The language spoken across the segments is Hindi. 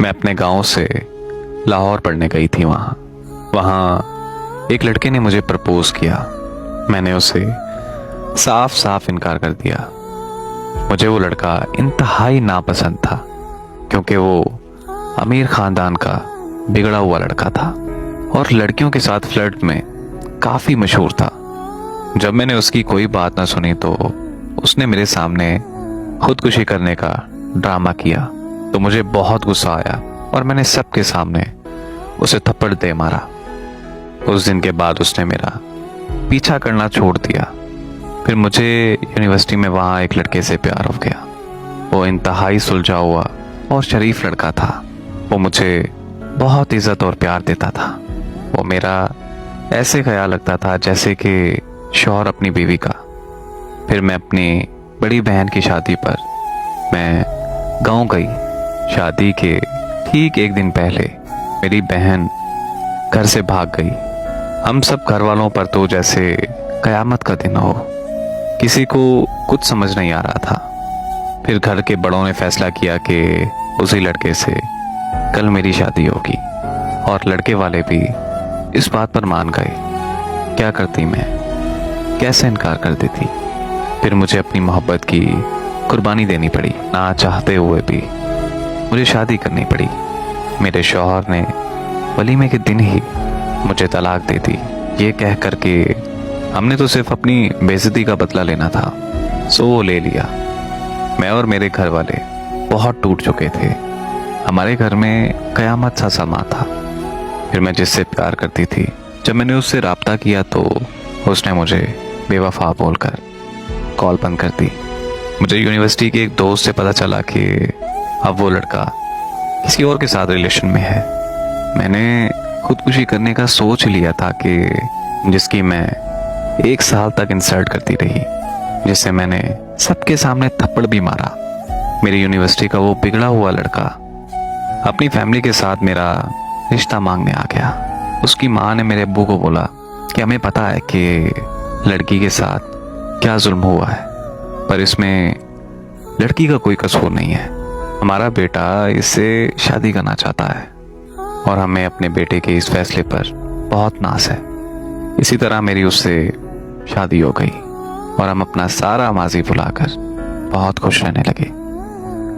मैं अपने गांव से लाहौर पढ़ने गई थी। वहाँ एक लड़के ने मुझे प्रपोज किया। मैंने उसे साफ साफ इनकार कर दिया। मुझे वो लड़का इंतहाई नापसंद था क्योंकि वो अमीर खानदान का बिगड़ा हुआ लड़का था और लड़कियों के साथ फ्लर्ट में काफ़ी मशहूर था। जब मैंने उसकी कोई बात ना सुनी तो उसने मेरे सामने खुदकुशी करने का ड्रामा किया तो मुझे बहुत गुस्सा आया और मैंने सबके सामने उसे थप्पड़ दे मारा। उस दिन के बाद उसने मेरा पीछा करना छोड़ दिया। फिर मुझे यूनिवर्सिटी में वहाँ एक लड़के से प्यार हो गया। वो इंतहाई सुलझा हुआ और शरीफ लड़का था। वो मुझे बहुत इज्जत और प्यार देता था। वो मेरा ऐसे ख्याल रखता था जैसे कि शौहर अपनी बीवी का। फिर मैं अपनी बड़ी बहन की शादी पर मैं गांव गई। शादी के ठीक एक दिन पहले मेरी बहन घर से भाग गई। हम सब घर वालों पर तो जैसे कयामत का दिन हो। किसी को कुछ समझ नहीं आ रहा था। फिर घर के बड़ों ने फैसला किया कि उसी लड़के से कल मेरी शादी होगी और लड़के वाले भी इस बात पर मान गए। क्या करती मैं, कैसे इनकार कर देती। फिर मुझे अपनी मोहब्बत की कुर्बानी देनी पड़ी। ना चाहते हुए भी मुझे शादी करनी पड़ी। मेरे शौहर ने वलीमे के दिन ही मुझे तलाक दे दी, ये कह कर के हमने तो सिर्फ अपनी बेइज्जती का बदला लेना था। सो वो ले लिया। मैं और मेरे घर वाले बहुत टूट चुके थे। हमारे घर में कयामत सा समा था। फिर मैं जिससे प्यार करती थी, जब मैंने उससे राब्ता किया तो उसने मुझे बेवफा बोलकर कॉल बंद कर दी। मुझे यूनिवर्सिटी के एक दोस्त से पता चला कि अब वो लड़का किसी और के साथ रिलेशन में है। मैंने खुदकुशी करने का सोच लिया था कि जिसकी मैं 1 साल तक इंसल्ट करती रही, जिससे मैंने सबके सामने थप्पड़ भी मारा। मेरी यूनिवर्सिटी का वो बिगड़ा हुआ लड़का अपनी फैमिली के साथ मेरा रिश्ता मांगने आ गया। उसकी माँ ने मेरे अब्बू को बोला कि हमें पता है कि लड़की के साथ क्या जुल्म हुआ है, पर इसमें लड़की का कोई कसूर नहीं है। हमारा बेटा इससे शादी करना चाहता है और हमें अपने बेटे के इस फैसले पर बहुत नाज है। इसी तरह मेरी उससे शादी हो गई और हम अपना सारा माजी भुलाकर बहुत खुश रहने लगे।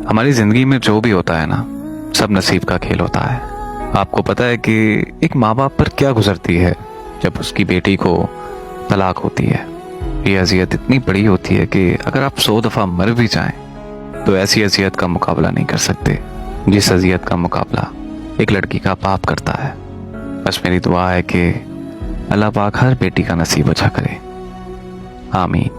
हमारी जिंदगी में जो भी होता है ना, सब नसीब का खेल होता है। आपको पता है कि एक माँ बाप पर क्या गुजरती है जब उसकी बेटी को तलाक होती है। ये अजियत इतनी बड़ी होती है कि अगर आप 100 दफ़ा मर भी जाएं तो ऐसी अजियत का मुकाबला नहीं कर सकते जिस अजियत का मुकाबला एक लड़की का बाप करता है। बस मेरी दुआ है कि अल्लाह पाक हर बेटी का नसीब अच्छा करे। आमीन।